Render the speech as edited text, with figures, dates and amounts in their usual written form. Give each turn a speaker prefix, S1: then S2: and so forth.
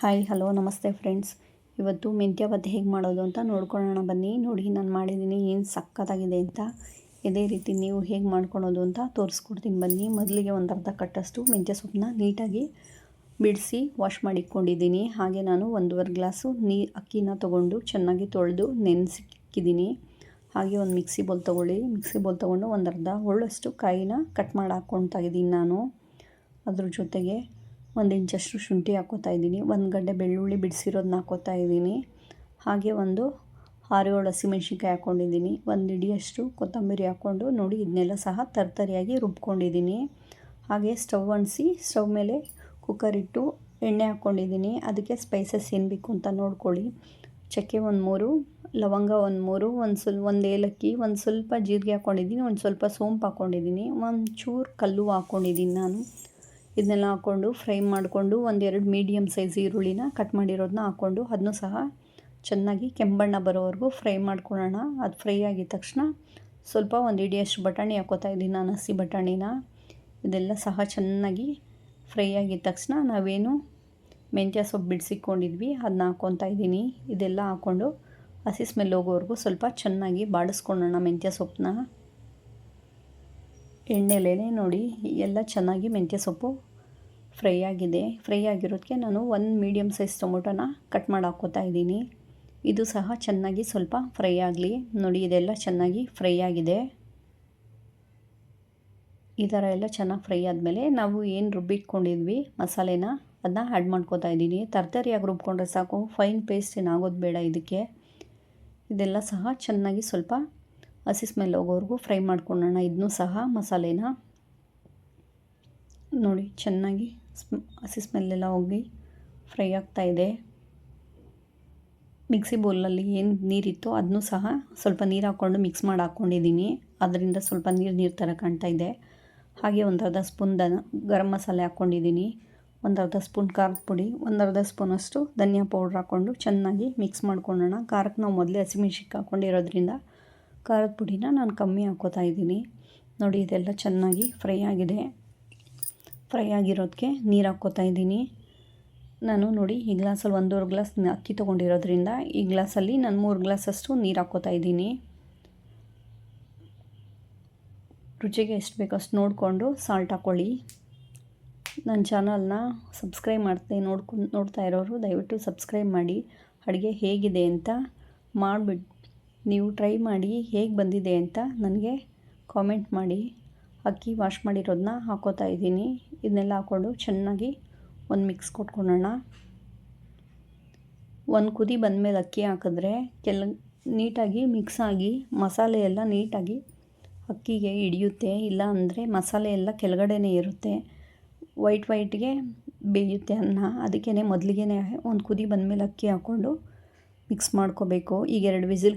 S1: Hi hello ನಮಸ್ತೆ friends. ಇವತ್ತು ಮೆಂತ್ಯ ಭಾತ್ ಹೇಗೆ ಮಾಡೋದು ಅಂತ ನೋಡ್ಕೊಳ್ಳೋಣ ಬನ್ನಿ. ನೋಡಿ ನಾನು ಮಾಡಿದ್ದೀನಿ, ಏನು ಸಕ್ಕತ್ತಾಗಿದೆ ಅಂತ. ಇದೇ ರೀತಿ ನೀವು ಹೇಗೆ ಮಾಡ್ಕೊಳೋದು ಅಂತ ತೋರಿಸ್ಕೊಡ್ತೀನಿ ಬನ್ನಿ. ಮೊದಲಿಗೆ ಒಂದು ಅರ್ಧ ಕಟ್ಟಷ್ಟು ಮೆಂತ್ಯ ಸೊಪ್ಪನ್ನ ನೀಟಾಗಿ ಬಿಡಿಸಿ ವಾಶ್ ಮಾಡಿ ಇಟ್ಕೊಂಡಿದ್ದೀನಿ. ಹಾಗೆ ನಾನು 1.5 ಗ್ಲಾಸು ಅಕ್ಕಿನ ತೊಗೊಂಡು ಚೆನ್ನಾಗಿ ತೊಳೆದು ನೆನೆಸಿಕ್ಕಿದ್ದೀನಿ. ಹಾಗೆ ಒಂದು ಮಿಕ್ಸಿ ಬೌಲ್ ತೊಗೊಳ್ಳಿ. ಮಿಕ್ಸಿ ಬೌಲ್ ತೊಗೊಂಡು ಒಂದು ಅರ್ಧ ಒಳ್ಳಷ್ಟು ಕಾಯಿನ ಕಟ್ ಮಾಡಿ ಹಾಕ್ಕೊಳ್ತಾ ಇದ್ದೀನಿ ನಾನು. ಅದ್ರ ಜೊತೆಗೆ 1 ಇಂಚಷ್ಟು ಶುಂಠಿ ಹಾಕ್ಕೋತಾ ಇದ್ದೀನಿ. 1 ಗಡ್ಡೆ ಬೆಳ್ಳುಳ್ಳಿ ಬಿಡಿಸಿರೋದನ್ನ ಹಾಕ್ಕೋತಾ ಇದ್ದೀನಿ. ಹಾಗೆ ಒಂದು 6-7 ಹಸಿಮೆಣ್ಸಿನ್ಕಾಯಿ ಹಾಕ್ಕೊಂಡಿದ್ದೀನಿ. 1 ಹಿಡಿಯಷ್ಟು ಕೊತ್ತಂಬರಿ ಹಾಕ್ಕೊಂಡು ನೋಡಿ ಇದನ್ನೆಲ್ಲ ಸಹ ತರ್ತರಿಯಾಗಿ ರುಬ್ಕೊಂಡಿದ್ದೀನಿ. ಹಾಗೆ ಸ್ಟವ್ ಅಂಟಿಸಿ ಸ್ಟವ್ ಮೇಲೆ ಕುಕ್ಕರ್ ಇಟ್ಟು ಎಣ್ಣೆ ಹಾಕ್ಕೊಂಡಿದ್ದೀನಿ. ಅದಕ್ಕೆ ಸ್ಪೈಸಸ್ ಏನು ಬೇಕು ಅಂತ ನೋಡ್ಕೊಳ್ಳಿ. ಚಕ್ಕೆ 1 3, ಲವಂಗ 1 3, ಒಂದು ಏಲಕ್ಕಿ, ಒಂದು ಸ್ವಲ್ಪ ಜೀರಿಗೆ ಹಾಕ್ಕೊಂಡಿದ್ದೀನಿ, ಒಂದು ಸ್ವಲ್ಪ ಸೋಂಪು ಹಾಕ್ಕೊಂಡಿದ್ದೀನಿ, ಒಂಚೂರು ಕಲ್ಲು ಹಾಕ್ಕೊಂಡಿದ್ದೀನಿ ನಾನು. ಇದನ್ನೆಲ್ಲ ಹಾಕ್ಕೊಂಡು ಫ್ರೈ ಮಾಡಿಕೊಂಡು 1-2 ಮೀಡಿಯಮ್ ಸೈಜ್ ಈರುಳ್ಳಿನ ಕಟ್ ಮಾಡಿರೋದನ್ನ ಹಾಕ್ಕೊಂಡು ಅದನ್ನು ಸಹ ಚೆನ್ನಾಗಿ ಕೆಂಬಣ್ಣ ಬರೋವರೆಗೂ ಫ್ರೈ ಮಾಡ್ಕೊಳ್ಳೋಣ. ಅದು ಫ್ರೈ ಆಗಿದ ತಕ್ಷಣ ಸ್ವಲ್ಪ 1 ಹಿಡಿಯಷ್ಟು ಬಟಾಣಿ ಹಾಕ್ಕೋತಾ ಇದ್ದೀನಿ ನಾನು, ಹಸಿ ಬಟಾಣಿನ. ಇದೆಲ್ಲ ಸಹ ಚೆನ್ನಾಗಿ ಫ್ರೈ ಆಗಿದ ತಕ್ಷಣ ನಾವೇನು ಮೆಂತ್ಯ ಸೊಪ್ಪು ಬಿಡಿಸಿಕೊಂಡಿದ್ವಿ ಅದನ್ನ ಹಾಕ್ಕೊತಾ ಇದ್ದೀನಿ. ಇದೆಲ್ಲ ಹಾಕ್ಕೊಂಡು ಹಸಿ ಸ್ಮೆಲ್ ಹೋಗೋವರೆಗೂ ಸ್ವಲ್ಪ ಚೆನ್ನಾಗಿ ಬಾಡಿಸ್ಕೊಳ್ಳೋಣ ಮೆಂತ್ಯ ಸೊಪ್ಪನ್ನ. ಎಣ್ಣೆಲೇ ನೋಡಿ ಎಲ್ಲ ಚೆನ್ನಾಗಿ ಮೆಂತ್ಯ ಸೊಪ್ಪು ಫ್ರೈ ಆಗಿದೆ. ಫ್ರೈ ಆಗಿರೋದಕ್ಕೆ ನಾನು 1 ಮೀಡಿಯಮ್ ಸೈಜ್ ಟೊಮೊಟೊನ ಕಟ್ ಮಾಡಿ ಹಾಕ್ಕೋತಾ ಇದ್ದೀನಿ. ಇದು ಸಹ ಚೆನ್ನಾಗಿ ಸ್ವಲ್ಪ ಫ್ರೈ ಆಗಲಿ. ನೋಡಿ ಇದೆಲ್ಲ ಚೆನ್ನಾಗಿ ಫ್ರೈ ಆಗಿದೆ. ಈ ಥರ ಎಲ್ಲ ಚೆನ್ನಾಗಿ ಫ್ರೈ ಆದಮೇಲೆ ನಾವು ಏನು ರುಬ್ಬಿಟ್ಕೊಂಡಿದ್ವಿ ಮಸಾಲೆನ ಅದನ್ನ ಆ್ಯಡ್ ಮಾಡ್ಕೋತಾ ಇದ್ದೀನಿ. ತರ್ತರಿಯಾಗಿ ರುಬ್ಕೊಂಡ್ರೆ ಸಾಕು, ಫೈನ್ ಪೇಸ್ಟ್ ಏನಾಗೋದು ಬೇಡ ಇದಕ್ಕೆ. ಇದೆಲ್ಲ ಸಹ ಚೆನ್ನಾಗಿ ಸ್ವಲ್ಪ ಹಸಿ ಸ್ಮೆಲ್ ಹೋಗೋವರೆಗೂ ಫ್ರೈ ಮಾಡ್ಕೊಳ್ಳೋಣ. ಇದನ್ನೂ ಸಹ ಮಸಾಲೆನ ನೋಡಿ ಚೆನ್ನಾಗಿ ಹಸಿ ಸ್ಮೆಲ್ಲೆಲ್ಲ ಹೋಗಿ ಫ್ರೈ ಆಗ್ತಾಯಿದೆ. ಮಿಕ್ಸಿ ಬೌಲಲ್ಲಿ ಏನು ನೀರಿತ್ತು ಅದನ್ನೂ ಸಹ ಸ್ವಲ್ಪ ನೀರು ಹಾಕ್ಕೊಂಡು ಮಿಕ್ಸ್ ಮಾಡಿ ಹಾಕ್ಕೊಂಡಿದ್ದೀನಿ. ಅದರಿಂದ ಸ್ವಲ್ಪ ನೀರು ಥರ ಕಾಣ್ತಾ ಇದೆ. ಹಾಗೆ ಒಂದು ಅರ್ಧ ಸ್ಪೂನ್ ಗರಂ ಮಸಾಲೆ ಹಾಕ್ಕೊಂಡಿದ್ದೀನಿ, ಒಂದು ಅರ್ಧ ಸ್ಪೂನ್ ಖಾರದ ಪುಡಿ, ಒಂದು ಅರ್ಧ ಸ್ಪೂನಷ್ಟು ಧನಿಯಾ ಪೌಡ್ರ್ ಹಾಕ್ಕೊಂಡು ಚೆನ್ನಾಗಿ ಮಿಕ್ಸ್ ಮಾಡ್ಕೊಳ್ಳೋಣ. ಖಾರಕ್ಕೆ ನಾವು ಮೊದಲೇ ಹಸಿಮೆಣ್ಸಿನ್ಕಾಯಿ ಹಾಕ್ಕೊಂಡಿರೋದ್ರಿಂದ ಖಾರದ ಪುಡಿನ ನಾನು ಕಮ್ಮಿ ಹಾಕ್ಕೋತಾ ಇದ್ದೀನಿ. ನೋಡಿ ಇದೆಲ್ಲ ಚೆನ್ನಾಗಿ ಫ್ರೈ ಆಗಿದೆ. ಫ್ರೈ ಆಗಿರೋದಕ್ಕೆ ನೀರು ಹಾಕ್ಕೋತಾ ಇದ್ದೀನಿ ನಾನು. ನೋಡಿ ಈ ಗ್ಲಾಸಲ್ಲಿ 1.5 ಗ್ಲಾಸ್ ಅಕ್ಕಿ ತೊಗೊಂಡಿರೋದ್ರಿಂದ ಈ ಗ್ಲಾಸಲ್ಲಿ ನಾನು 3 ಗ್ಲಾಸಷ್ಟು ನೀರು ಹಾಕ್ಕೋತಾ ಇದ್ದೀನಿ. ರುಚಿಗೆ ಎಷ್ಟು ಬೇಕೋ ಅಷ್ಟು ನೋಡಿಕೊಂಡು ಸಾಲ್ಟ್ ಹಾಕ್ಕೊಳ್ಳಿ. ನನ್ನ ಚಾನಲ್ನ ಸಬ್ಸ್ಕ್ರೈಬ್ ನೋಡ್ತಾ ಇರೋರು ದಯವಿಟ್ಟು ಸಬ್ಸ್ಕ್ರೈಬ್ ಮಾಡಿ. ಅಡುಗೆ ಹೇಗಿದೆ ಅಂತ ಮಾಡಿಬಿಟ್ಟು ನೀವು ಟ್ರೈ ಮಾಡಿ ಹೇಗೆ ಬಂದಿದೆ ಅಂತ ನನಗೆ ಕಾಮೆಂಟ್ ಮಾಡಿ. ಅಕ್ಕಿ ವಾಶ್ ಮಾಡಿರೋದನ್ನ ಹಾಕ್ಕೋತಾ ಇದ್ದೀನಿ. ಇದನ್ನೆಲ್ಲ ಹಾಕ್ಕೊಂಡು ಚೆನ್ನಾಗಿ ಒಂದು ಮಿಕ್ಸ್ ಕೊಟ್ಕೊಳ್ಳೋಣ. 1 ಕುದಿ ಬಂದಮೇಲೆ ಅಕ್ಕಿ ಹಾಕಿದ್ರೆ ನೀಟಾಗಿ ಮಿಕ್ಸ್ ಆಗಿ ಮಸಾಲೆ ಎಲ್ಲ ನೀಟಾಗಿ ಅಕ್ಕಿಗೆ ಹಿಡಿಯುತ್ತೆ. ಇಲ್ಲ ಅಂದರೆ ಮಸಾಲೆ ಎಲ್ಲ ಕೆಳಗಡೆನೇ ಇರುತ್ತೆ, ವೈಟ್ಗೆ ಬೇಯುತ್ತೆ ಅನ್ನ. ಅದಕ್ಕೇ ಮೊದಲಿಗೆ 1 ಕುದಿ ಬಂದಮೇಲೆ ಅಕ್ಕಿ ಹಾಕ್ಕೊಂಡು ಮಿಕ್ಸ್ ಮಾಡ್ಕೋಬೇಕು. ಈಗ 2 ವಿಸಿಲ್